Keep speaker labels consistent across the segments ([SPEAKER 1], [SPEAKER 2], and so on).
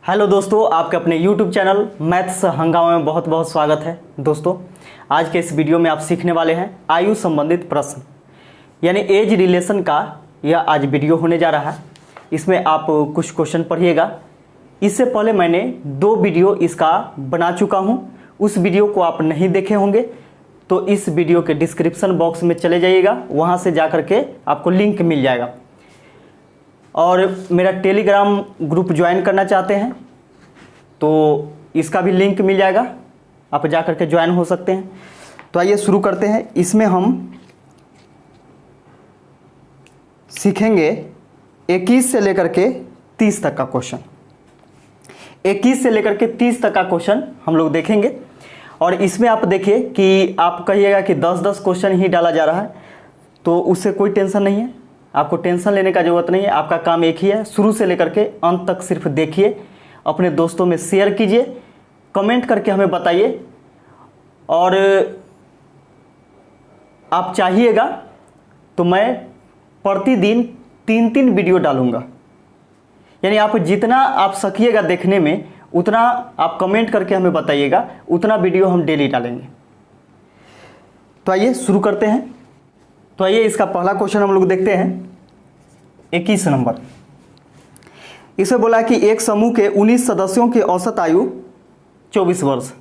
[SPEAKER 1] Hello दोस्तों, आपके अपने YouTube चैनल मैथ्स हंगामा में बहुत बहुत स्वागत है। दोस्तों, आज के इस वीडियो में आप सीखने वाले हैं आयु संबंधित प्रश्न यानी एज रिलेशन का यह आज वीडियो होने जा रहा है। इसमें आप कुछ क्वेश्चन पढ़िएगा। इससे पहले मैंने 2 वीडियो इसका बना चुका हूं। उस वीडियो को आप नहीं देखे होंगे तो इस वीडियो के डिस्क्रिप्शन बॉक्स में चले जाइएगा, वहां से जा करके आपको लिंक मिल जाएगा। और मेरा टेलीग्राम ग्रुप ज्वाइन करना चाहते हैं तो इसका भी लिंक मिल जाएगा, आप जा करके ज्वाइन हो सकते हैं। तो आइए शुरू करते हैं। इसमें हम सीखेंगे 21 से लेकर के 30 तक का क्वेश्चन। 21 से लेकर के 30 तक का क्वेश्चन हम लोग देखेंगे। और इसमें आप देखिए कि आप कहिएगा कि 10-10 क्वेश्चन ही डाला जा रहा है, तो उससे कोई टेंशन नहीं है। आपको टेंशन लेने का ज़रूरत नहीं है। आपका काम एक ही है, शुरू से लेकर के अंत तक सिर्फ देखिए, अपने दोस्तों में शेयर कीजिए, कमेंट करके हमें बताइए। और आप चाहिएगा तो मैं प्रतिदिन 3-3 वीडियो डालूंगा, यानी आप जितना आप सकिएगा देखने में उतना आप कमेंट करके हमें बताइएगा, उतना वीडियो हम डेली डालेंगे। तो आइए शुरू करते हैं। तो आइए इसका पहला क्वेश्चन हम लोग देखते हैं। 21 नंबर, इसमें बोला कि एक समूह के 19 सदस्यों की औसत आयु 24 वर्ष।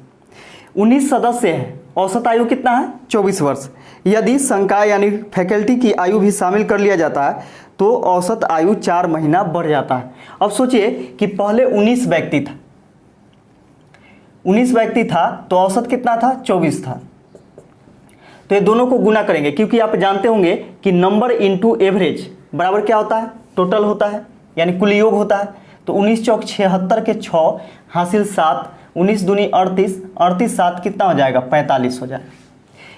[SPEAKER 1] 19 सदस्य हैं, औसत आयु कितना है? 24 वर्ष। यदि संकाय यानी फैकल्टी की आयु भी शामिल कर लिया जाता है तो औसत आयु 4 महीना बढ़ जाता है। अब सोचिए कि पहले 19 व्यक्ति था, 19 व्यक्ति था तो औसत कितना था? 24 था। तो ये दोनों को गुना करेंगे, क्योंकि आप जानते होंगे कि नंबर इंटू एवरेज बराबर क्या होता है? टोटल होता है, यानी कुल योग होता है। तो 19 चौक 76 के 6 हासिल 7, 19 दूनी 38, 38 7 कितना हो जाएगा? 45 हो जाएगा,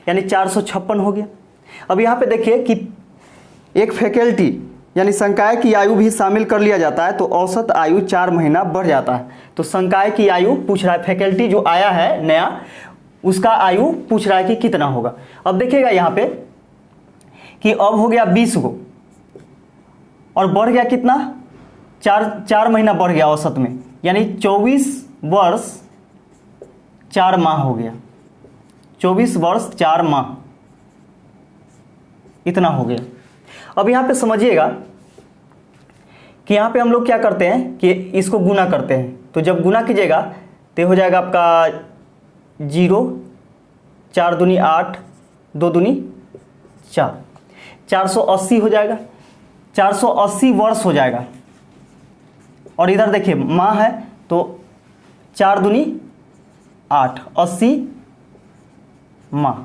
[SPEAKER 1] यानी 456 हो गया। अब यहाँ पे देखिए कि एक फैकल्टी यानी संकाय की आयु भी शामिल कर लिया जाता है तो औसत आयु 4 महीना बढ़ जाता है। तो संकाय की आयु पूछ रहा है, फैकल्टी जो आया है नया, उसका आयु पूछ रहा है कि कितना होगा। अब देखिएगा यहाँ पे कि अब हो गया 20 गो और बढ़ गया कितना? 4 महीना बढ़ गया औसत में, यानी 24 वर्ष 4 माह हो गया। 24 वर्ष 4 माह इतना हो गया। अब यहाँ पे समझिएगा कि यहाँ पे हम लोग क्या करते हैं कि इसको गुना करते हैं। तो जब गुना कीजिएगा तो हो जाएगा आपका 0, 4 दूनी 8, 2 दूनी 4, 480 हो जाएगा। 480 वर्ष हो जाएगा। और इधर देखिए माह है तो 4 दूनी 8, 80 माह,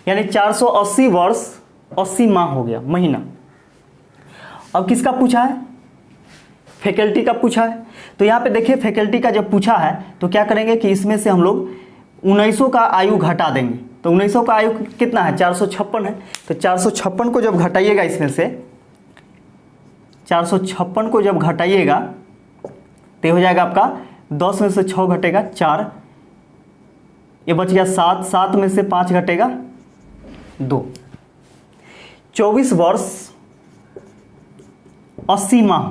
[SPEAKER 1] यानी 480 वर्ष 80 माह हो गया महीना। अब किसका पूछा है? फैकल्टी का पूछा है। तो यहाँ पे देखिए फैकल्टी का जब पूछा है तो क्या करेंगे कि इसमें से हम लोग 1900 का आयु घटा देंगे। तो 1900 का आयु कितना है? 456 है। तो 456 को जब घटाइएगा, इसमें से 456 को जब घटाइएगा तो हो जाएगा आपका 10 में से 6 घटेगा 4, ये बच गया 7, 7 में से 5 घटेगा 2। 24 वर्ष 80 माह,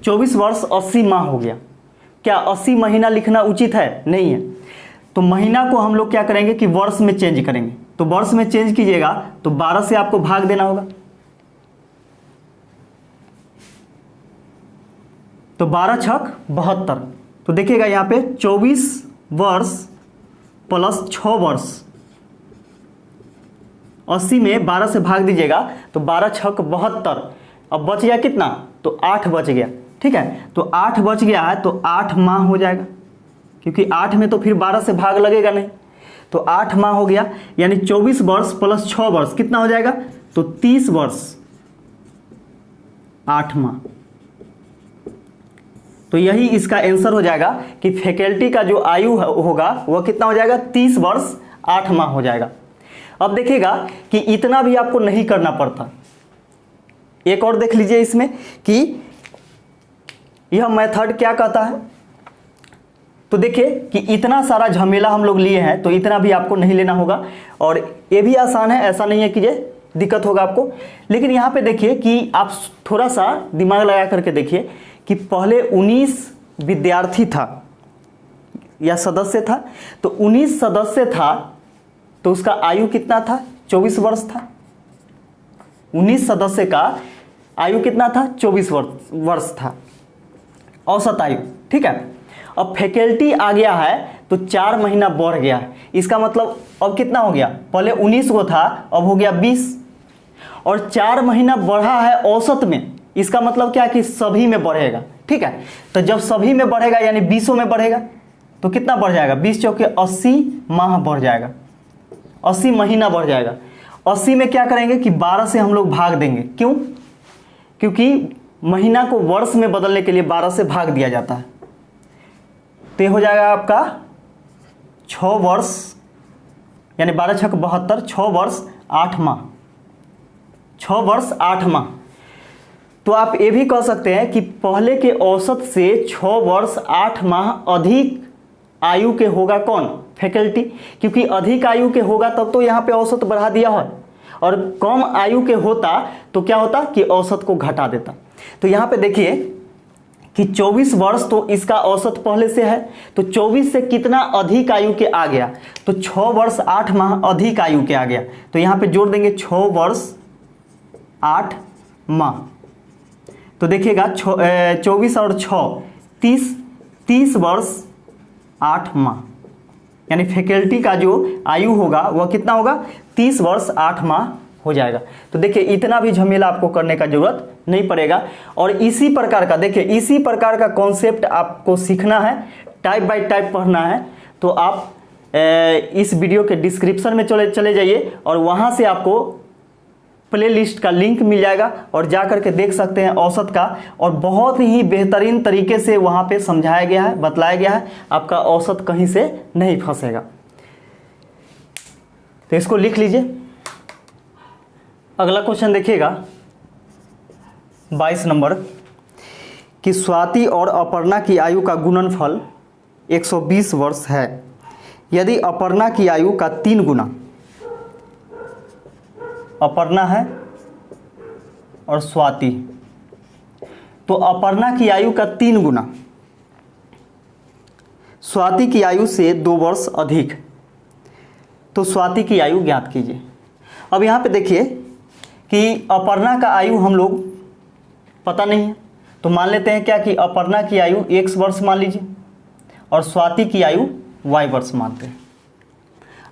[SPEAKER 1] 24 वर्ष 80 माह हो गया। क्या 80 महीना लिखना उचित है? नहीं है। तो महीना को हम लोग क्या करेंगे कि वर्ष में चेंज करेंगे। तो वर्ष में चेंज कीजिएगा तो 12 से आपको भाग देना होगा। तो 12 छक 72। तो देखिएगा यहाँ पे 24 वर्ष प्लस 6 वर्ष, 80 में 12 से भाग दीजिएगा तो 12 छक 72। अब बच गया कितना? तो 8 बच गया। ठीक है, तो 8 बच गया है तो 8 माह हो जाएगा, क्योंकि 8 में तो फिर 12 से भाग लगेगा नहीं। तो 8 माह हो गया, यानी 24 वर्ष प्लस 6 वर्ष कितना हो जाएगा? तो 30 वर्ष 8 माह। तो यही इसका आंसर हो जाएगा कि फैकल्टी का जो आयु होगा वह कितना हो जाएगा? 30 वर्ष 8 माह हो जाएगा। अब देखिएगा कि इतना भी आपको नहीं करना पड़ता। एक और देख लीजिए इसमें कि यह मेथड क्या कहता है। तो देखिए कि इतना सारा झमेला हम लोग लिए हैं तो इतना भी आपको नहीं लेना होगा। और ये भी आसान है, ऐसा नहीं है कि ये दिक्कत होगा आपको। लेकिन यहाँ पे देखिए कि आप थोड़ा सा दिमाग लगा करके देखिए कि पहले 19 विद्यार्थी था या सदस्य था, तो 19 सदस्य था तो उसका आयु कितना था? 24 वर्ष था। 19 सदस्य का आयु कितना था? 24 वर्ष था औसत आयु, ठीक है। अब फैकल्टी आ गया है तो 4 महीना बढ़ गया है। इसका मतलब अब कितना हो गया? पहले 19 को था, अब हो गया 20, और 4 महीना बढ़ा है औसत में। इसका मतलब क्या कि सभी में बढ़ेगा, ठीक है। तो जब सभी में बढ़ेगा यानी 20 में बढ़ेगा तो कितना बढ़ जाएगा? 20 चौके 80 माह बढ़ जाएगा, 80 महीना बढ़ जाएगा। 80 में क्या करेंगे कि 12 से हम लोग भाग देंगे। क्यों? क्योंकि महीना को वर्ष में बदलने के लिए 12 से भाग दिया जाता है। तो ये हो जाएगा आपका 6 वर्ष, यानी 12 छक 72, 6 वर्ष 8 माह, 6 वर्ष 8 माह। तो आप ये भी कह सकते हैं कि पहले के औसत से 6 वर्ष 8 माह अधिक आयु के होगा कौन? फैकल्टी। क्योंकि अधिक आयु के होगा तब तो यहाँ पे औसत बढ़ा दिया है, और कम आयु के होता तो क्या होता कि औसत को घटा देता। तो यहाँ पे देखिए कि 24 वर्ष तो इसका औसत पहले से है, तो 24 से कितना अधिक आयु के आ गया? तो 6 वर्ष 8 माह अधिक आयु के आ गया। तो यहाँ पे जोड़ देंगे 6 वर्ष 8 माह। तो देखिएगा 24 और 6 30 वर्ष 8 माह, यानी फैकल्टी का जो आयु होगा वह कितना होगा? 30 वर्ष 8 माह हो जाएगा। तो देखिए इतना भी झमेला आपको करने का जरूरत नहीं पड़ेगा। और इसी प्रकार का देखिए, इसी प्रकार का कॉन्सेप्ट आपको सीखना है, टाइप बाय टाइप पढ़ना है, तो आप इस वीडियो के डिस्क्रिप्शन में चले जाइए और वहाँ से आपको प्ले लिस्ट का लिंक मिल जाएगा और जा करके देख सकते हैं औसत का। और बहुत ही बेहतरीन तरीके से वहाँ पे समझाया गया है, बतलाया गया है, आपका औसत कहीं से नहीं फंसेगा। तो इसको लिख लीजिए। अगला क्वेश्चन देखिएगा 22 नंबर, कि स्वाति और अपर्णा की आयु का गुणनफल 120 वर्ष है यदि अपर्णा की आयु का 3 गुना, अपर्णा है और स्वाति, तो अपर्णा की आयु का 3 गुना स्वाति की आयु से 2 वर्ष अधिक, तो स्वाति की आयु ज्ञात कीजिए। अब यहाँ पे देखिए कि अपर्णा का आयु हम लोग पता नहीं है, तो मान लेते हैं क्या कि अपर्णा की आयु x वर्ष मान लीजिए और स्वाति की आयु y वर्ष मानते हैं।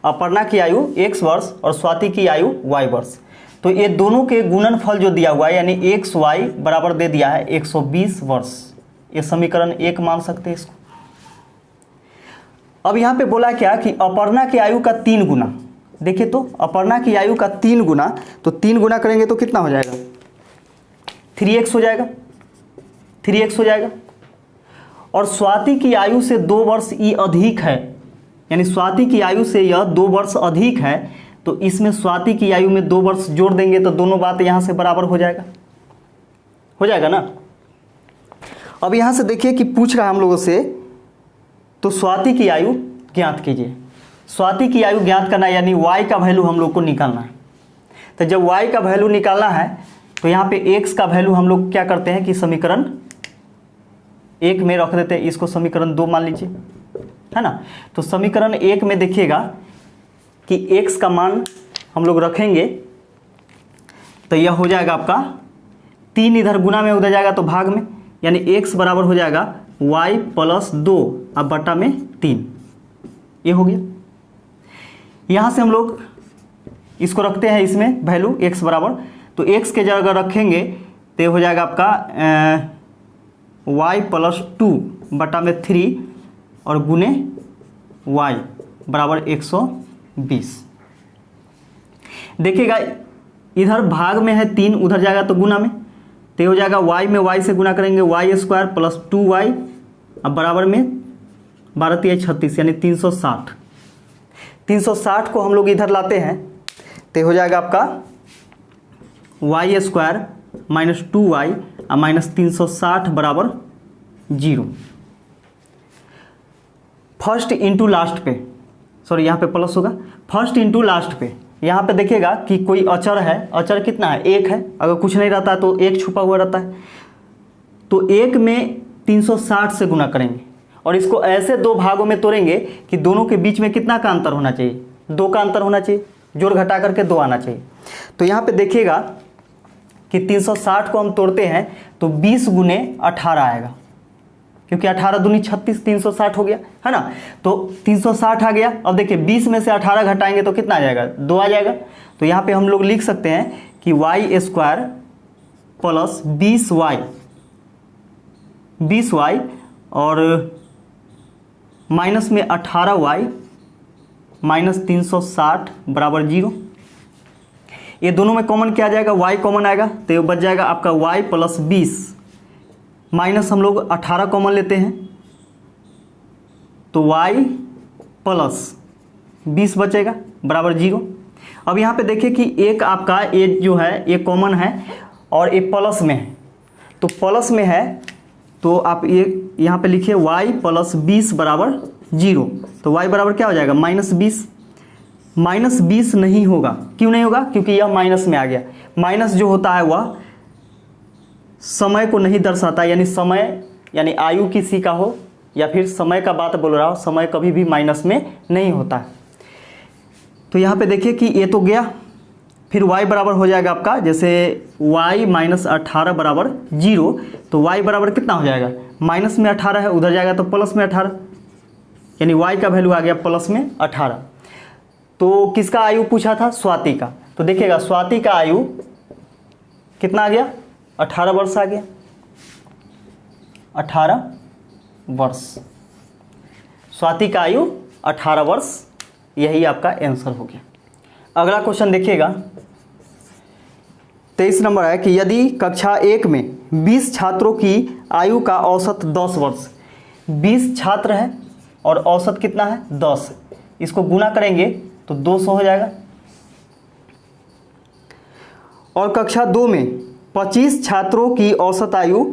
[SPEAKER 1] अपर्णा की आयु x वर्ष और स्वाति की आयु y वर्ष, तो ये दोनों के गुणनफल जो दिया हुआ है यानी xy बराबर दे दिया है 120 वर्ष। ये समीकरण 1 मान सकते हैं इसको। अब यहाँ पे बोला क्या कि अपर्णा की आयु का 3 गुना, देखिए तो अपर्णा की आयु का 3 गुना, तो 3 गुना करेंगे तो कितना हो जाएगा? 3x हो जाएगा, 3x हो जाएगा। और स्वाति की आयु से 2 वर्ष ये अधिक है, यानी स्वाति की आयु से यह 2 वर्ष अधिक है, तो इसमें स्वाति की आयु में 2 वर्ष जोड़ देंगे तो दोनों बात यहाँ से बराबर हो जाएगा ना। अब यहाँ से देखिए कि पूछ रहा है हम लोगों से, तो स्वाति की आयु ज्ञात कीजिए। स्वाति की आयु ज्ञात करना यानी y का वैल्यू हम लोग को निकालना है। तो जब y का वैल्यू निकालना है तो यहाँ पे x का वैल्यू हम लोग क्या करते हैं कि समीकरण 1 में रख देते हैं, इसको समीकरण 2 मान लीजिए, है ना। तो समीकरण 1 में देखिएगा कि x का मान हम लोग रखेंगे तो यह हो जाएगा आपका 3 इधर गुना में उधर जाएगा तो भाग में, यानी x बराबर हो जाएगा y + 2 अब बटा में 3, ये हो गया। यहाँ से हम लोग इसको रखते हैं इसमें वैल्यू x बराबर, तो x के जगह रखेंगे तो ये हो जाएगा आपका y + 2 बटा में 3 और गुने y बराबर 120। देखिएगा इधर भाग में है 3, उधर जाएगा तो गुना में, तो ये हो जाएगा y में y से गुना करेंगे y² + 2y अब बराबर में 12 × 36 यानी 360। 360 को हम लोग इधर लाते हैं तो हो जाएगा आपका y² - 2y - 360 बराबर 0। फर्स्ट इंटू लास्ट पे, सॉरी यहाँ पे प्लस होगा, फर्स्ट इंटू लास्ट पे। यहाँ पे देखिएगा कि कोई अचर है, अचर कितना है? 1 है, अगर कुछ नहीं रहता है तो 1 छुपा हुआ रहता है, तो एक में 360 से गुना करेंगे और इसको ऐसे दो भागों में तोड़ेंगे कि दोनों के बीच में कितना का अंतर होना चाहिए, 2 का अंतर होना चाहिए, जोड़ घटा करके 2 आना चाहिए। तो यहाँ पे देखिएगा कि 360 को हम तोड़ते हैं तो 20 गुने 18 आएगा, क्योंकि 18 दूनी 36, 360 हो गया, है ना। तो 360 आ गया। अब देखिए 20 में से 18 घटाएंगे तो कितना आ जाएगा, 2 आ जाएगा। तो यहाँ पे हम लोग लिख सकते हैं कि वाई स्क्वायर प्लस 20y और माइनस में 18y माइनस 360 बराबर 0। ये दोनों में कॉमन क्या आ जाएगा, y कॉमन आएगा, तो ये बच जाएगा आपका y प्लस 20 माइनस हम लोग 18 कॉमन लेते हैं तो y प्लस 20 बचेगा बराबर 0। अब यहाँ पे देखिए कि एक आपका ये जो है ये कॉमन है और ये प्लस में है, तो प्लस में है तो आप ये यहाँ पे लिखिए y प्लस 20 बराबर 0। तो y बराबर क्या हो जाएगा, -20। -20 नहीं होगा, क्यों नहीं होगा, क्योंकि यह माइनस में आ गया। माइनस जो होता है वह समय को नहीं दर्शाता, यानी समय यानी आयु किसी का हो या फिर समय का बात बोल रहा हो, समय कभी भी माइनस में नहीं होता है। तो यहाँ पे देखिए कि ये तो गया, फिर y बराबर हो जाएगा आपका, जैसे y माइनस 18 बराबर 0, तो y बराबर कितना हो जाएगा, माइनस में 18 है, उधर जाएगा तो प्लस में 18, यानी y का वैल्यू आ गया प्लस में 18। तो किसका आयु पूछा था, स्वाति का। तो देखिएगा स्वाति का आयु कितना आ गया, 18 वर्ष आ गया, 18 वर्ष। स्वाति का आयु 18 वर्ष, यही आपका आंसर हो गया। अगला क्वेश्चन देखिएगा 23 नंबर है कि यदि कक्षा 1 में 20 छात्रों की आयु का औसत 10 वर्ष, 20 छात्र है और औसत कितना है 10, इसको गुना करेंगे तो 200 हो जाएगा। और कक्षा 2 में 25 छात्रों की औसत आयु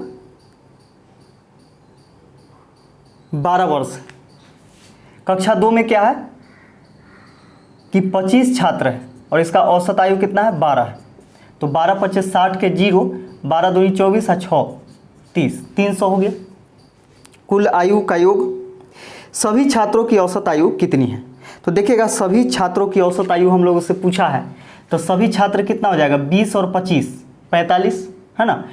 [SPEAKER 1] 12 वर्ष। कक्षा 2 में क्या है कि 25 छात्र है और इसका औसत आयु कितना है 12 है, तो 12 25 60 के 0, 12 दूनी 24 और 6 30, 300 हो गया। कुल आयु का योग। सभी छात्रों की औसत आयु कितनी है, तो देखिएगा सभी छात्रों की औसत आयु हम लोगों से पूछा है, तो सभी छात्र कितना हो जाएगा, 20 और 25 45, है ना।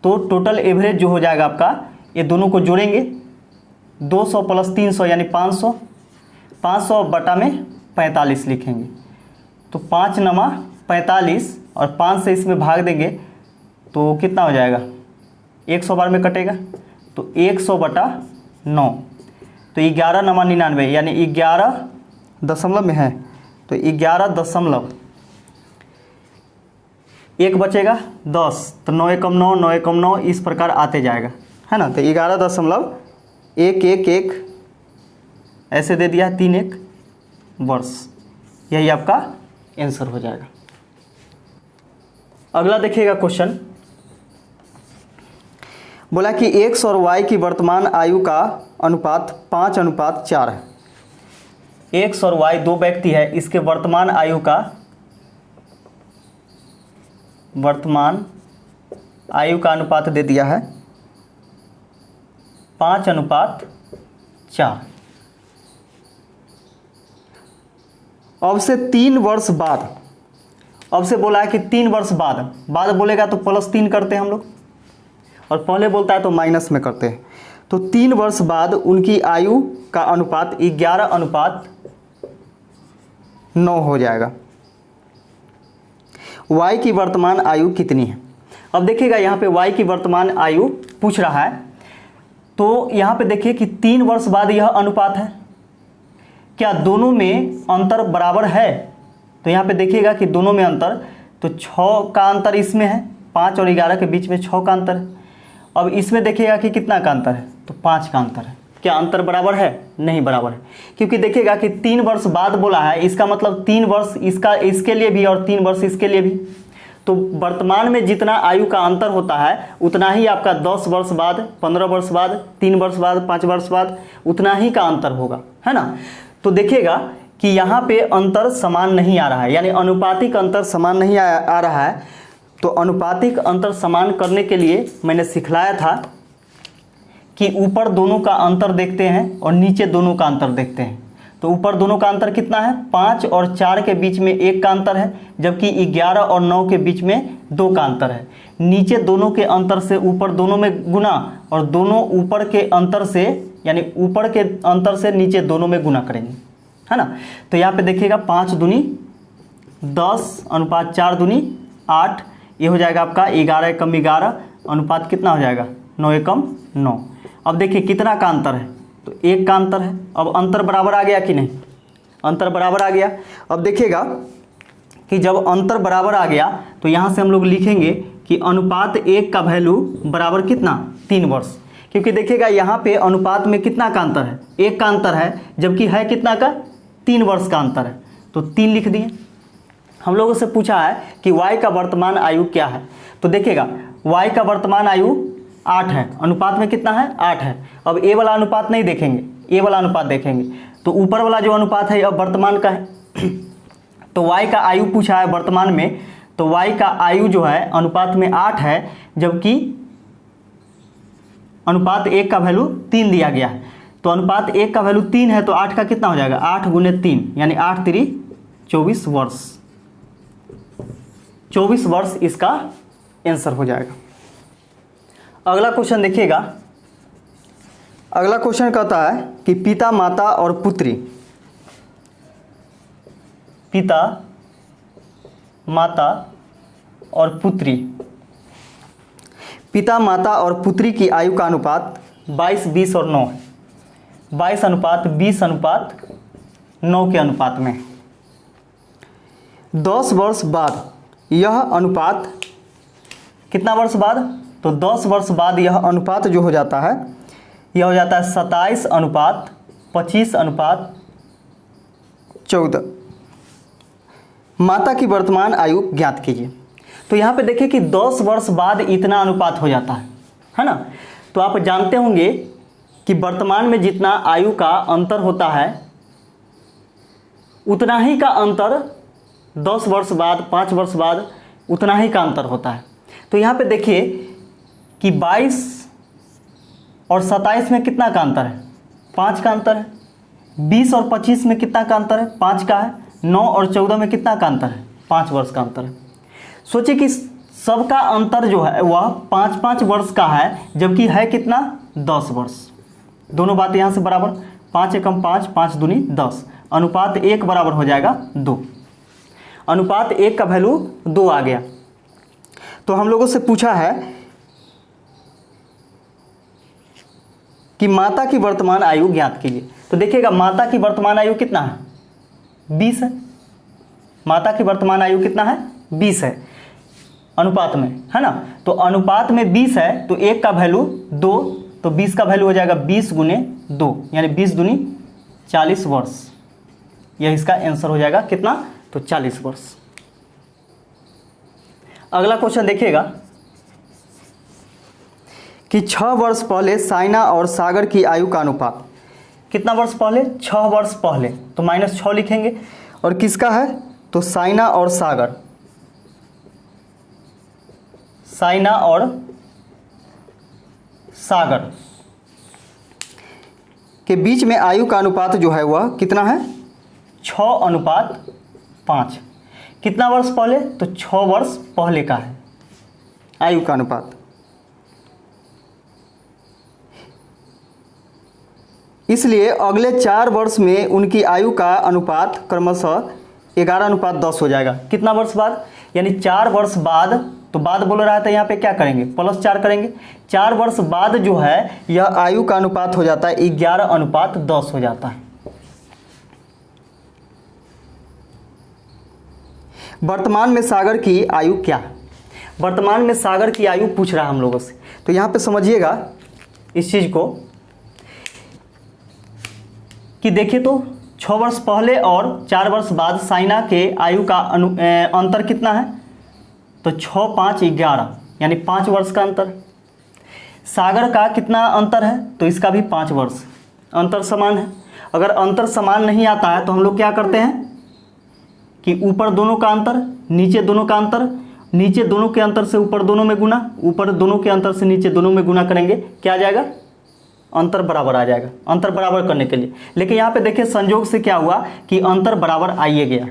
[SPEAKER 1] तो टोटल एवरेज जो हो जाएगा आपका, ये दोनों को जोड़ेंगे 200 प्लस 300 यानी 500, 500 बटा में 45 लिखेंगे, तो 5 नमा 45 और 5 से इसमें भाग देंगे तो कितना हो जाएगा, 100 बार में कटेगा तो 100 बटा 9, तो 11 नमा 99 यानी 11 दशमलव में है, तो 11 दशमलव 1 बचेगा 10, तो 9 एकम 9, 9 एकम 9, इस प्रकार आते जाएगा, है ना। तो 11.111 ऐसे दे दिया 31 वर्ष, यही आपका आंसर हो जाएगा। अगला देखिएगा क्वेश्चन, बोला कि x और y की वर्तमान आयु का अनुपात 5:4 है। x और y दो व्यक्ति है, इसके वर्तमान आयु का अनुपात दे दिया है 5:4। अब से 3 वर्ष बाद, अब से बोला है कि 3 वर्ष बाद बोलेगा तो +3 करते हैं हम लोग, और पहले बोलता है तो माइनस में करते हैं। तो 3 वर्ष बाद उनकी आयु का अनुपात 11:9 हो जाएगा। y की वर्तमान आयु कितनी है। अब देखिएगा यहाँ पे y की वर्तमान आयु पूछ रहा है, तो यहाँ पे देखिए कि 3 वर्ष बाद यह अनुपात है, क्या दोनों में अंतर बराबर है। तो यहाँ पे देखिएगा कि दोनों में अंतर, तो 6 का अंतर इसमें है, 5 और 11 के बीच में 6 का अंतर है। अब इसमें देखिएगा कि कितना का अंतर है, तो 5 का अंतर है। क्या अंतर बराबर है, नहीं बराबर है, क्योंकि देखिएगा कि 3 वर्ष बाद बोला है, इसका मतलब 3 वर्ष इसके लिए भी और 3 वर्ष इसके लिए भी। तो वर्तमान में जितना आयु का अंतर होता है उतना ही आपका 10 वर्ष बाद, 15 वर्ष बाद, 3 वर्ष बाद, 5 वर्ष बाद उतना ही का अंतर होगा, है ना। तो देखिएगा कि यहाँ पे अंतर समान नहीं आ रहा है, यानी अनुपातिक अंतर समान नहीं आ रहा है। तो अनुपातिक अंतर समान करने के लिए मैंने सिखलाया था कि ऊपर दोनों का अंतर देखते हैं और नीचे दोनों का अंतर देखते हैं। तो ऊपर दोनों का अंतर कितना है? 5 और 4 के बीच में 1 का अंतर है, जबकि 11 और 9 के बीच में 2 का अंतर है। नीचे दोनों के अंतर से ऊपर दोनों में गुना, और दोनों ऊपर के अंतर से, यानी ऊपर के अंतर से नीचे दोनों में गुना करेंगे, है ना। तो यहाँ पे देखिएगा 5 दूनी 10 अनुपात 4 दूनी 8, ये हो जाएगा आपका 11 एकम 11 अनुपात कितना हो जाएगा? 9 एकम 9। अब देखिए कितना का अंतर है? तो 1 का अंतर है। अब अंतर बराबर आ गया कि नहीं? अंतर बराबर आ गया। अब देखिएगा कि जब अंतर बराबर आ गया तो यहाँ से हम लोग लिखेंगे कि अनुपात 1 का वैल्यू बराबर कितना? 3 वर्ष। क्योंकि देखिएगा यहाँ पे अनुपात में कितना का अंतर है? 1 का अंतर है, जबकि है कितना का? 3 वर्ष का अंतर है। तो 3 लिख दिए। हम लोगों से पूछा है कि y का वर्तमान आयु क्या है। तो देखिएगा y का वर्तमान आयु 8 है, अनुपात में कितना है? 8 है। अब ए वाला अनुपात नहीं देखेंगे, ए वाला अनुपात देखेंगे। तो ऊपर वाला जो अनुपात है अब वर्तमान का है। तो y का आयु पूछा है वर्तमान में, तो y का आयु जो है अनुपात में 8 है, जबकि अनुपात 1 का वैल्यू 3 दिया गया है। तो अनुपात 1 का वैल्यू 3 है, तो 8 का कितना हो जाएगा? 8 गुने 3 यानी 8 3 24 वर्ष। 24 वर्ष इसका आंसर हो जाएगा। अगला क्वेश्चन देखिएगा। अगला क्वेश्चन कहता है कि पिता, माता और पुत्री, पिता, माता और पुत्री, पिता, माता और पुत्री की आयु का अनुपात 22, 20 और 9 है। 22 अनुपात 20 अनुपात 9 के अनुपात में 10 वर्ष बाद यह अनुपात, कितना वर्ष बाद? तो 10 वर्ष बाद यह अनुपात जो हो जाता है, यह हो जाता है 27 अनुपात 25 अनुपात 14। माता की वर्तमान आयु ज्ञात कीजिए। तो यहाँ पे देखिए कि 10 वर्ष बाद इतना अनुपात हो जाता है ना। तो आप जानते होंगे कि वर्तमान में जितना आयु का अंतर होता है उतना ही का अंतर 10 वर्ष बाद, 5 वर्ष बाद उतना ही का अंतर होता है। तो यहाँ पे देखिए कि 22 और 27 में कितना का अंतर है? 5 का अंतर है। 20 और 25 में कितना का अंतर है? 5 का है। 9 और 14 में कितना का अंतर है? 5 वर्ष का अंतर है। सोचिए कि सबका अंतर जो है वह 5-5 वर्ष का है, जबकि है कितना? 10 वर्ष। दोनों बात यहाँ से बराबर, 5 एकम 5, 5 दूनी 10, अनुपात 1 बराबर हो जाएगा 2। अनुपात 1 का वैल्यू 2 आ गया। तो हम लोगों से पूछा है कि माता की वर्तमान आयु ज्ञात कीजिए। तो देखिएगा माता की वर्तमान आयु कितना है? 20 है। माता की वर्तमान आयु कितना है? 20 है अनुपात में, है ना। तो अनुपात में 20 है, तो 1 का वैल्यू 2, तो 20 का वैल्यू हो जाएगा 20 गुने 2 यानी 20 दूनी 40 वर्ष। यह इसका आंसर हो जाएगा कितना? तो 40 वर्ष। अगला क्वेश्चन देखिएगा कि 6 वर्ष पहले साइना और सागर की आयु का अनुपात, कितना वर्ष पहले? 6 वर्ष पहले, तो -6 लिखेंगे। और किसका है? तो साइना और सागर, साइना और सागर के बीच में आयु का अनुपात जो है वह कितना है? 6 अनुपात 5। कितना वर्ष पहले? तो 6 वर्ष पहले का है आयु का अनुपात। इसलिए अगले 4 वर्ष में उनकी आयु का अनुपात क्रमशः 11 अनुपात 10 हो जाएगा। कितना वर्ष बाद? यानी 4 वर्ष बाद, तो बाद बोल रहा है तो यहाँ पे क्या करेंगे? +4 करेंगे। 4 वर्ष बाद जो है यह आयु का अनुपात हो जाता है 11 अनुपात 10 हो जाता है। वर्तमान में सागर की आयु क्या है? वर्तमान में सागर की आयु पूछ रहा है हम लोगों से। तो यहाँ पे समझिएगा इस चीज़ को कि देखिए तो 6 वर्ष पहले और 4 वर्ष बाद साइना के आयु का अंतर कितना है? तो 6, 5, 11 यानी 5 वर्ष का अंतर। सागर का कितना अंतर है? तो इसका भी 5 वर्ष। अंतर समान है। अगर अंतर समान नहीं आता है तो हम लोग क्या करते हैं कि ऊपर दोनों का अंतर, नीचे दोनों का अंतर, नीचे दोनों के अंतर से ऊपर दोनों में गुना, ऊपर दोनों के अंतर से नीचे दोनों में गुना करेंगे, क्या आ जाएगा? अंतर बराबर आ जाएगा, अंतर बराबर करने के लिए। लेकिन यहाँ पे देखिए संयोग से क्या हुआ कि अंतर बराबर आइए गया,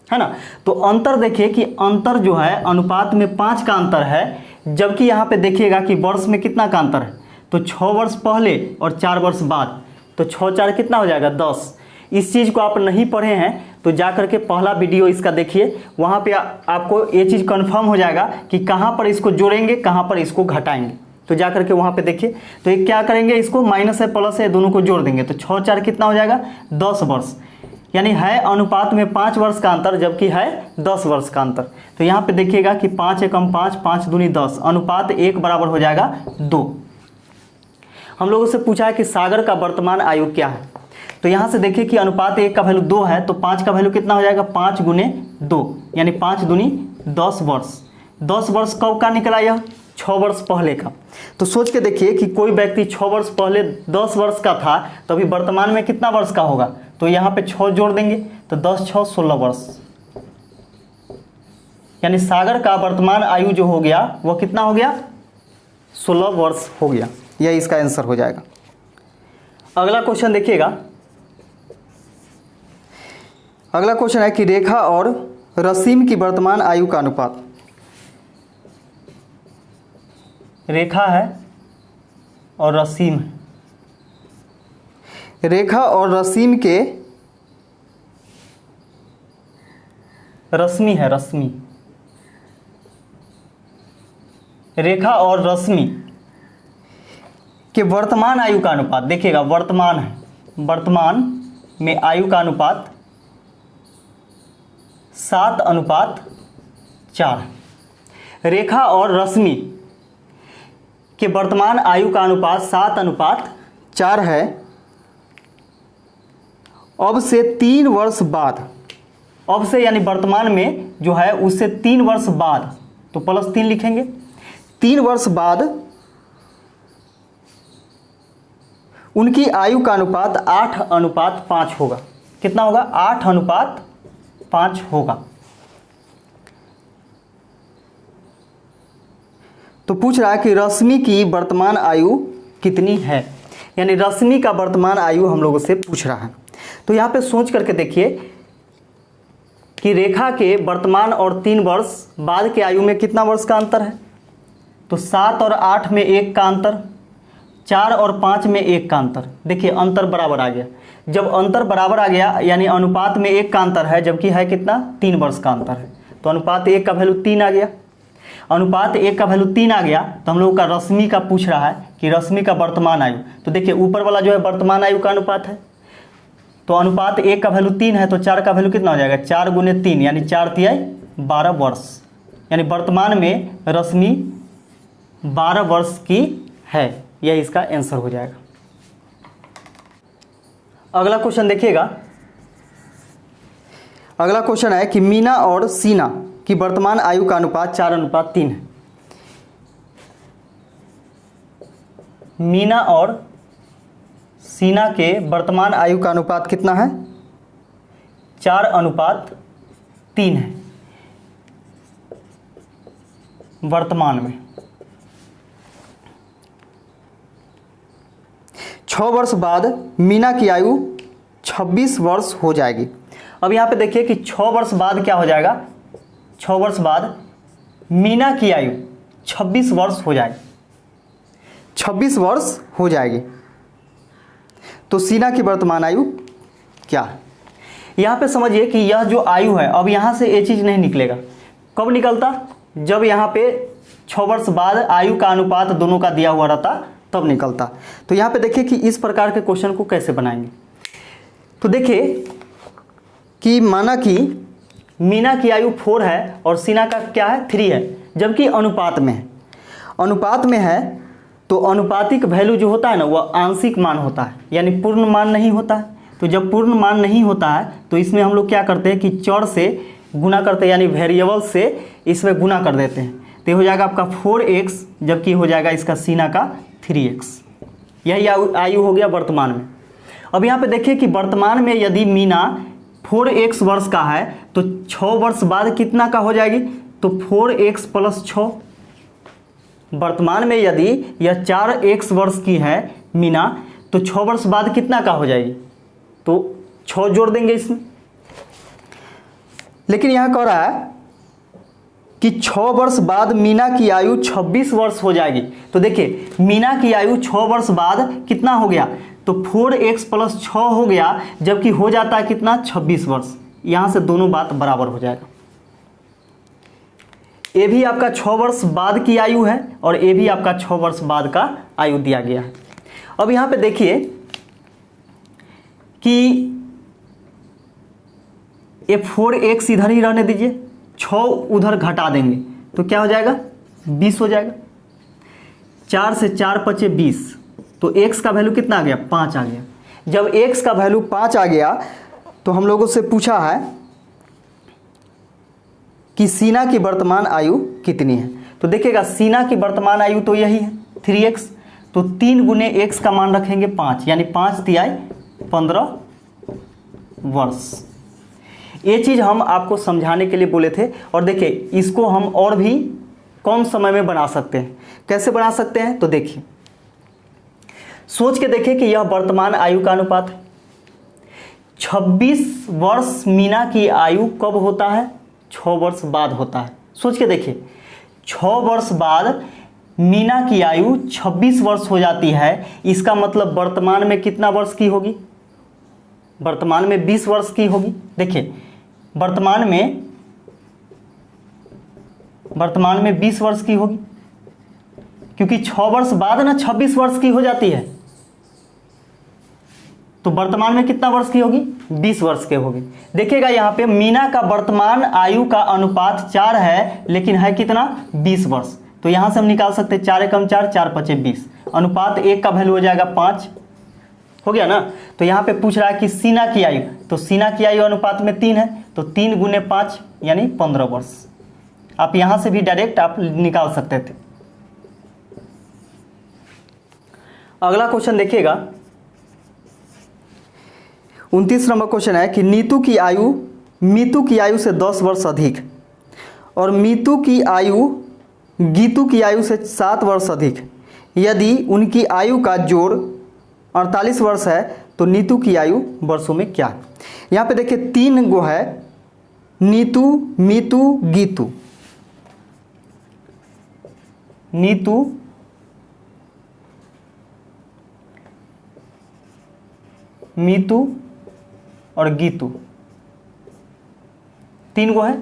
[SPEAKER 1] है ना। तो अंतर देखिए कि अंतर जो है अनुपात में 5 का अंतर है, जबकि यहाँ पे देखिएगा कि वर्ष में कितना का अंतर है, तो 6 वर्ष पहले और 4 वर्ष बाद, तो 6 4 कितना हो जाएगा 10। इस चीज़ को आप नहीं पढ़े हैं तो जा करके पहला वीडियो इसका देखिए, वहाँ पे आपको ये चीज़ कंफर्म हो जाएगा कि कहाँ पर इसको जोड़ेंगे, कहाँ पर इसको घटाएंगे। तो जा करके वहाँ पे देखिए। तो ये क्या करेंगे, इसको माइनस है प्लस है दोनों को जोड़ देंगे, तो 6 4 कितना हो जाएगा 10 वर्ष, यानी है अनुपात में 5 वर्ष का अंतर, जबकि है 10 वर्ष का अंतर। तो यहाँ पे देखिएगा कि 5 एकम 5, 5 दूनी 10, अनुपात 1 बराबर हो जाएगा 2। हम लोगों से पूछा है कि सागर का वर्तमान आयु क्या है, तो यहाँ से देखिए कि अनुपात 1 का वैल्यू 2 है, तो 5 का वैल्यू कितना हो जाएगा 5 गुने 2, यानी 5 दूनी 10 वर्ष। 10 वर्ष कब का निकला, यह 6 वर्ष पहले का। तो सोच के देखिए कि कोई व्यक्ति 6 वर्ष पहले 10 वर्ष का था, तो अभी वर्तमान में कितना वर्ष का होगा, तो यहाँ पे 6 जोड़ देंगे, तो 10 6 16 वर्ष, यानी सागर का वर्तमान आयु जो हो गया वह कितना हो गया 16 वर्ष हो गया। यह इसका आंसर हो जाएगा। अगला क्वेश्चन देखिएगा। अगला क्वेश्चन है कि रेखा और रसीम की वर्तमान आयु का अनुपात। रेखा है और रसीम है, रेखा और रसीम के, रश्मि है रश्मि, रेखा और रश्मि के वर्तमान आयु का अनुपात। देखिएगा वर्तमान है, वर्तमान में आयु का अनुपात 7:4। रेखा और रश्मि के वर्तमान आयु का अनुपात 7:4 है। अब से 3 वर्ष बाद, अब से यानी वर्तमान में जो है उससे 3 वर्ष बाद, तो +3 लिखेंगे। 3 वर्ष बाद उनकी आयु का अनुपात 8:5 होगा। कितना होगा 8:5 होगा। तो पूछ रहा है कि रश्मि की वर्तमान आयु कितनी है, यानी रश्मि का वर्तमान आयु हम लोगों से पूछ रहा है। तो यहाँ पे सोच करके देखिए कि रेखा के वर्तमान और 3 वर्ष बाद के आयु में कितना वर्ष का अंतर है, तो 7 और 8 में 1 का अंतर, 4 और 5 में 1 का अंतर। देखिए अंतर बराबर आ गया। जब अंतर बराबर आ गया यानी अनुपात में 1 का अंतर है, जबकि है कितना 3 वर्ष का अंतर है, तो अनुपात 1 का वैल्यू 3 आ गया। अनुपात 1 का वैल्यू 3 आ गया, तो हम लोगों का रश्मि का पूछ रहा है कि रश्मि का वर्तमान आयु। तो देखिए ऊपर वाला जो है वर्तमान आयु का अनुपात है, तो अनुपात 1 का वैल्यू 3 है, तो 4 का वैल्यू कितना हो जाएगा 4 गुने 3, यानी 4 तिहाई 12 वर्ष, यानी वर्तमान में रश्मि 12 वर्ष की है। यह इसका आंसर हो जाएगा। अगला क्वेश्चन देखिएगा। अगला क्वेश्चन है कि मीना और सीना की वर्तमान आयु का अनुपात 4:3 है। मीना और सीना के वर्तमान आयु का अनुपात कितना है 4:3 है वर्तमान में। 6 वर्ष बाद मीना की आयु 26 वर्ष हो जाएगी। अब यहाँ पे देखिए कि 6 वर्ष बाद क्या हो जाएगा, 6 वर्ष बाद मीना की आयु 26 वर्ष हो जाएगी, 26 वर्ष हो जाएगी। तो सीना की वर्तमान आयु क्या है, यहाँ पे समझिए कि यह जो आयु है, अब यहाँ से ये चीज़ नहीं निकलेगा। कब निकलता, जब यहाँ पे 6 वर्ष बाद आयु का अनुपात दोनों का दिया हुआ रहता तब निकलता। तो यहाँ पे देखिए कि इस प्रकार के क्वेश्चन को कैसे बनाएंगे। तो देखिए कि माना कि मीना की आयु 4 है और सीना का क्या है 3 है, जबकि अनुपात में है। अनुपात में है तो अनुपातिक वैल्यू जो होता है ना वह आंशिक मान होता है, यानी पूर्ण मान नहीं होता है। तो जब पूर्ण मान नहीं होता है तो इसमें हम लोग क्या करते हैं कि चर से गुना करते हैं, यानी वेरिएबल से इसमें गुना कर देते हैं। तो हो जाएगा आपका 4x, जबकि हो जाएगा इसका सीना का 3x। यही आयु हो गया वर्तमान में। अब यहाँ पे देखिए कि वर्तमान में यदि मीना 4x वर्ष का है तो 6 वर्ष बाद कितना का हो जाएगी, तो 4x + 6। वर्तमान में यदि यह 4x वर्ष की है मीना, तो 6 वर्ष बाद कितना का हो जाएगी, तो 6 जोड़ देंगे इसमें। लेकिन यहाँ कह रहा है कि 6 वर्ष बाद मीना की आयु 26 वर्ष हो जाएगी। तो देखिए मीना की आयु 6 वर्ष बाद कितना हो गया, तो 4x + 6 हो गया, जबकि हो जाता है कितना 26 वर्ष। यहाँ से दोनों बात बराबर हो जाएगा। ये भी आपका 6 वर्ष बाद की आयु है और ये भी आपका 6 वर्ष बाद का आयु दिया गया है। अब यहाँ पे देखिए कि ये 4x इधर ही रहने दीजिए, 6 उधर घटा देंगे तो क्या हो जाएगा 20 हो जाएगा। 4 से 4 × 20, तो x का वैल्यू कितना आ गया 5 आ गया। जब x का वैल्यू 5 आ गया तो हम लोगों से पूछा है कि सीना की वर्तमान आयु कितनी है। तो देखिएगा सीना की वर्तमान आयु तो यही है 3x, तो 3 × x का मान रखेंगे 5, यानी 5 तिहाई 15 वर्ष। ये चीज़ हम आपको समझाने के लिए बोले थे। और देखिए इसको हम और भी कम समय में बना सकते हैं। कैसे बना सकते हैं, तो देखिए सोच के देखिए कि यह वर्तमान आयु का अनुपात है। 26 वर्ष मीना की आयु कब होता है, 6 वर्ष बाद होता है। सोच के देखिए 6 वर्ष बाद मीना की आयु 26 वर्ष हो जाती है। इसका मतलब वर्तमान में कितना वर्ष की होगी, वर्तमान में 20 वर्ष की होगी। देखिए वर्तमान में 20 वर्ष की होगी, क्योंकि 6 वर्ष बाद ना 26 वर्ष की हो जाती है। तो वर्तमान में कितना वर्ष की होगी, 20 वर्ष के होगी। देखिएगा यहाँ पे मीना का वर्तमान आयु का अनुपात 4 है, लेकिन है कितना 20 वर्ष। तो यहाँ से हम निकाल सकते हैं 4 × 4 = 4 × 5 = 20। अनुपात 1 का वैल्यू हो जाएगा 5, हो गया ना। तो यहाँ पे पूछ रहा है कि सीना की आयु, तो सीना की आयु अनुपात में 3 है, तो 3 × 5 यानी 15 वर्ष। आप यहाँ से भी डायरेक्ट आप निकाल सकते थे। अगला क्वेश्चन देखिएगा 29 नंबर क्वेश्चन है कि मीतू की आयु से 10 वर्ष अधिक और मीतू की आयु गीतू की आयु से 7 वर्ष अधिक। यदि उनकी आयु का जोड़ 48 वर्ष है तो नीतू की आयु वर्षों में क्या है। यहाँ पे देखिए 3 गो है, नीतू, मीतू, गीतू। नीतू, मीतू और गीतू, 3 गो है।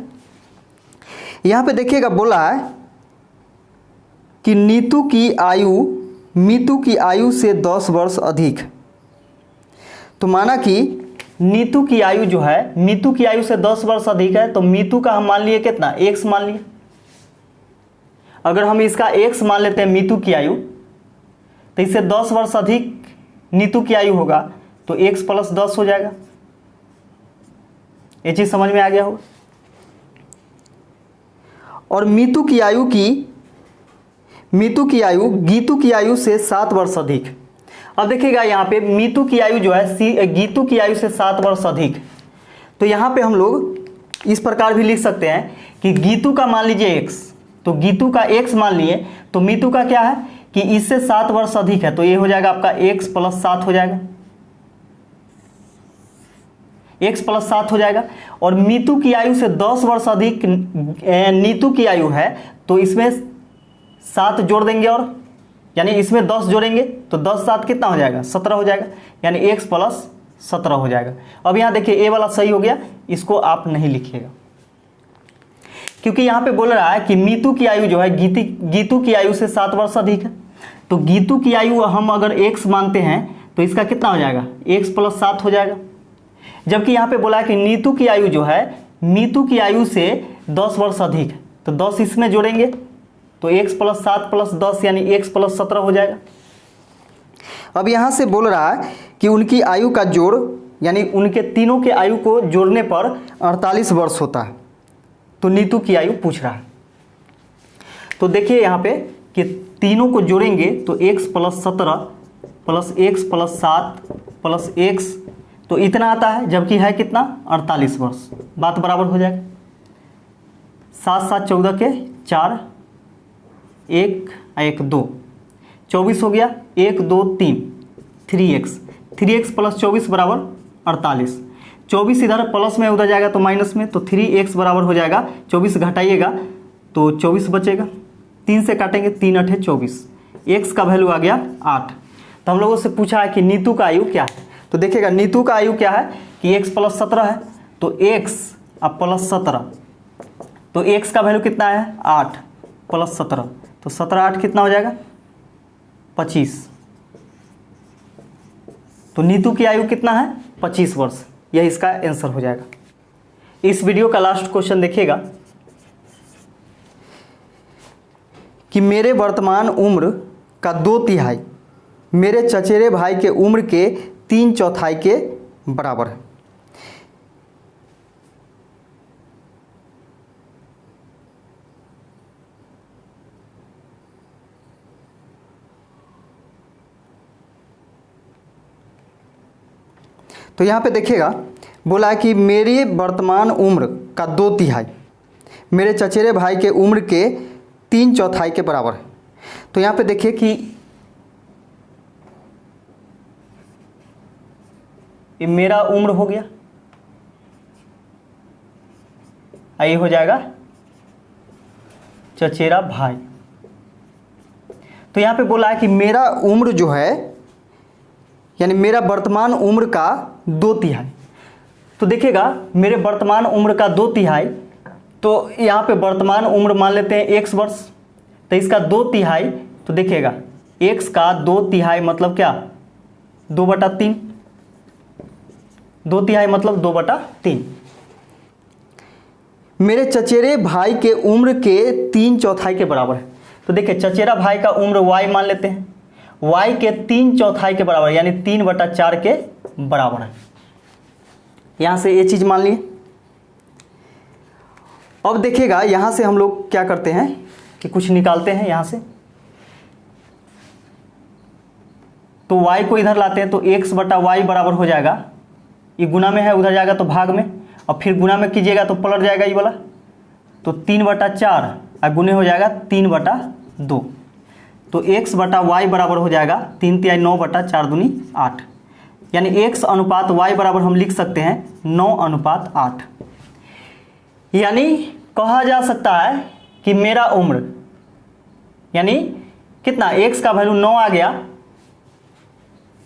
[SPEAKER 1] यहाँ पे देखिएगा बोला है कि नीतू की आयु मीतू की आयु से 10 वर्ष अधिक। तो माना कि नीतू की आयु जो है मीतू की आयु से 10 वर्ष अधिक है, तो मीतू का हम मान लिए कितना x मान लिए। अगर हम इसका x मान लेते हैं मीतू की आयु, तो इससे 10 वर्ष अधिक नीतू की आयु होगा, तो x + 10 हो जाएगा। ये चीज समझ में आ गया होगा। और मीतू की आयु गीतू की आयु से 7 वर्ष अधिक। अब देखिएगा यहाँ पे मीतू की आयु जो है गीतू की आयु से 7 वर्ष अधिक। तो यहाँ पे हम लोग इस प्रकार भी लिख सकते हैं कि गीतू का मान लीजिए x, तो गीतू का x मान लिए, तो मीतू का क्या है कि इससे 7 वर्ष अधिक है, तो ये हो जाएगा आपका x + 7 हो जाएगा, x + 7 हो जाएगा। और मीतू की आयु से 10 वर्ष अधिक नीतू की आयु है, तो इसमें 7 जोड़ देंगे, और यानी इसमें 10 जोड़ेंगे, तो 10 × 7 कितना हो जाएगा 17 हो जाएगा, यानी x + 17 हो जाएगा। अब यहाँ देखिए ये वाला सही हो गया, इसको आप नहीं लिखिएगा, क्योंकि यहाँ पे बोल रहा है कि मीतू की आयु जो है गीतू की आयु से 7 वर्ष अधिक है। तो गीतू की आयु हम अगर x मानते हैं तो इसका कितना हो जाएगा x + 7 हो जाएगा। जबकि यहाँ पे बोला है कि नीतू की आयु जो है मीतू की आयु से 10 वर्ष अधिक है, तो 10 इसमें जोड़ेंगे, तो x + 7 + 10 यानी x + 17 हो जाएगा। अब यहाँ से बोल रहा है कि उनकी आयु का जोड़, यानी उनके तीनों के आयु को जोड़ने पर 48 वर्ष होता है। तो नीतू की आयु पूछ रहा है। तो देखिए यहाँ पे कि तीनों को जोड़ेंगे तो x + 17 + x + 7 + x, तो इतना आता है, जबकि है कितना 48 वर्ष। बात बराबर हो जाएगा। 7 × 7 = 14 के 4, 1 1 2 24 हो गया, 1 2 3 3x, 3x प्लस 24 बराबर 48। 24 इधर प्लस में उधर जाएगा तो माइनस में, तो 3x बराबर हो जाएगा 24 घटाइएगा तो 24 बचेगा, 3 से काटेंगे 3 8 24, x का वैल्यू आ गया 8। तो हम लोगों से पूछा है कि नीतू का आयु क्या है, तो देखिएगा नीतू का आयु क्या है कि x प्लस 17 है, तो x अब प्लस 17, तो x का वैल्यू कितना है 8 प्लस 17, तो 17 8 कितना हो जाएगा 25। तो नीतू की आयु कितना है 25 वर्ष, यह इसका आंसर हो जाएगा। इस वीडियो का लास्ट क्वेश्चन देखिएगा कि मेरे वर्तमान उम्र का 2/3 मेरे चचेरे भाई के उम्र के 3/4 के बराबर है। तो यहाँ पे देखिएगा बोला है कि मेरी वर्तमान उम्र का 2/3 मेरे चचेरे भाई के उम्र के 3/4 के बराबर है। तो यहाँ पे देखिए कि ये मेरा उम्र हो गया, ये हो जाएगा चचेरा भाई। तो यहाँ पे बोला है कि मेरा उम्र जो है यानी मेरा वर्तमान उम्र का 2/3, तो देखिएगा मेरे वर्तमान उम्र का 2/3, तो यहाँ पे वर्तमान उम्र मान लेते हैं x वर्ष, तो इसका 2/3, तो देखिएगा x का 2/3 मतलब क्या 2/3, 2/3 मतलब 2/3। मेरे चचेरे भाई के उम्र के 3/4 के बराबर है, तो देखिए चचेरा भाई का उम्र y मान लेते हैं, y के 3/4 के बराबर यानी 3/4 के बराबर है। यहाँ से ये चीज़ मान लिए। अब देखिएगा यहाँ से हम लोग क्या करते हैं कि कुछ निकालते हैं यहाँ से, तो y को इधर लाते हैं, तो x/y बराबर हो जाएगा, ये गुना में है उधर जाएगा तो भाग में, और फिर गुना में कीजिएगा तो पलट जाएगा ये वाला, तो 3/4 और गुने हो जाएगा 3/2, तो x/y बराबर हो जाएगा 3×3 9/4 दूनी 8, यानी x अनुपात y बराबर हम लिख सकते हैं 9:8। यानी कहा जा सकता है कि मेरा उम्र यानी कितना x का वैल्यू 9 आ गया,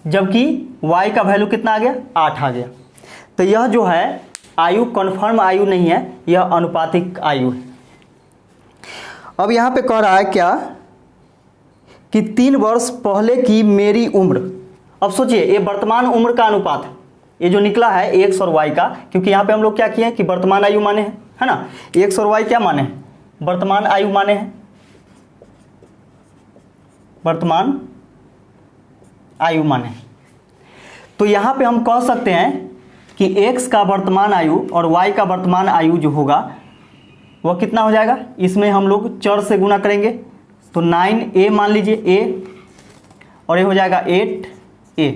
[SPEAKER 1] जबकि y का वैल्यू कितना आ गया 8 आ गया। तो यह जो है आयु कन्फर्म आयु नहीं है, यह अनुपातिक आयु है। अब यहाँ पे कह रहा है क्या कि 3 वर्ष पहले की मेरी उम्र, अब सोचिए ये वर्तमान उम्र का अनुपात है, ये जो निकला है x और y का, क्योंकि यहाँ पे हम लोग क्या किए हैं कि वर्तमान आयु माने हैं, है ना, x और y क्या माने हैं वर्तमान आयु माने हैं, वर्तमान आयु माने हैं। तो यहाँ पे हम कह सकते हैं कि x का वर्तमान आयु और y का वर्तमान आयु जो होगा वह कितना हो जाएगा, इसमें हम लोग चर से गुना करेंगे, तो 9a मान लीजिए a, और ये हो जाएगा 8a,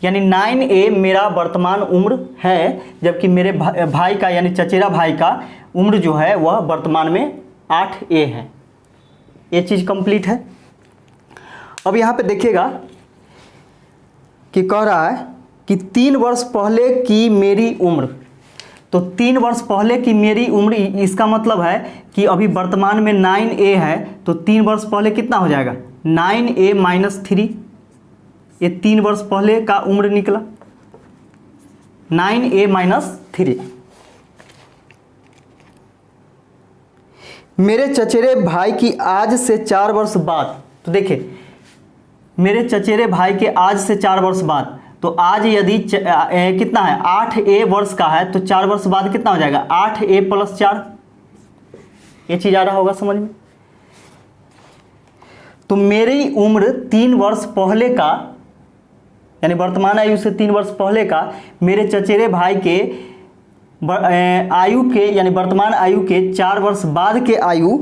[SPEAKER 1] यानी 9a मेरा वर्तमान उम्र है, जबकि मेरे भाई का यानी चचेरा भाई का उम्र जो है वह वर्तमान में 8a है। ये चीज़ कंप्लीट है। अब यहाँ पे देखिएगा कि कह रहा है कि 3 वर्ष पहले की मेरी उम्र, तो 3 वर्ष पहले की मेरी उम्र, इसका मतलब है कि अभी वर्तमान में 9a है, तो 3 वर्ष पहले कितना हो जाएगा 9a - 3, ये 3 वर्ष पहले का उम्र निकला 9a - 3। मेरे चचेरे भाई की आज से 4 वर्ष बाद, तो देखिए मेरे चचेरे भाई के आज से 4 वर्ष बाद, तो आज यदि कितना है 8a वर्ष का है, तो 4 वर्ष बाद कितना हो जाएगा 8a + 4, ये चीज़ आ रहा होगा समझ में। तो मेरी उम्र 3 वर्ष पहले का यानी वर्तमान आयु से 3 वर्ष पहले का मेरे चचेरे भाई के आयु के यानी वर्तमान आयु के 4 वर्ष बाद के आयु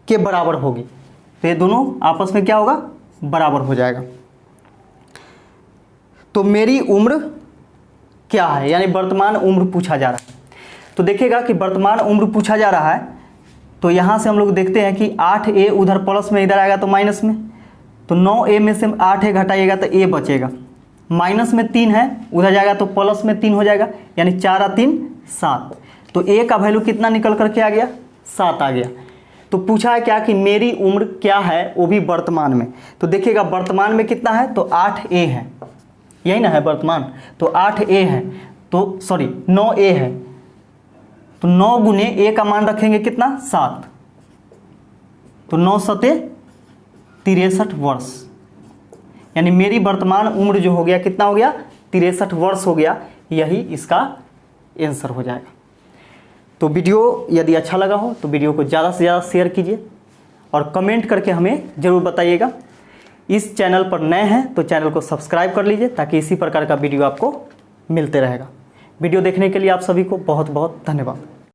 [SPEAKER 1] के बराबर होगी, तो ये दोनों आपस में क्या होगा बराबर हो जाएगा। तो मेरी उम्र क्या है यानी वर्तमान उम्र पूछा जा रहा है, तो देखिएगा कि वर्तमान उम्र पूछा जा रहा है, तो यहाँ से हम लोग देखते हैं कि 8a उधर प्लस में इधर आएगा तो माइनस में, तो 9a में से 8a घटाइएगा तो a बचेगा, माइनस में 3 है उधर जाएगा तो प्लस में 3 हो जाएगा, यानी 4 और 3 7। तो a का वैल्यू कितना निकल करके आ गया, 7 आ गया। तो पूछा है क्या कि मेरी उम्र क्या है, वो भी वर्तमान में। तो देखिएगा वर्तमान में कितना है, तो 8a है, यही ना है वर्तमान, तो 8a है, तो सॉरी 9a है, तो 9 गुने a का मान रखेंगे कितना 7, तो 9 सते 63 वर्ष, यानी मेरी वर्तमान उम्र जो हो गया कितना हो गया 63 वर्ष हो गया। यही इसका आंसर हो जाएगा। तो वीडियो यदि अच्छा लगा हो तो वीडियो को ज़्यादा से ज़्यादा शेयर कीजिए और कमेंट करके हमें ज़रूर बताइएगा। इस चैनल पर नए हैं तो चैनल को सब्सक्राइब कर लीजिए ताकि इसी प्रकार का वीडियो आपको मिलते रहेगा। वीडियो देखने के लिए आप सभी को बहुत बहुत धन्यवाद।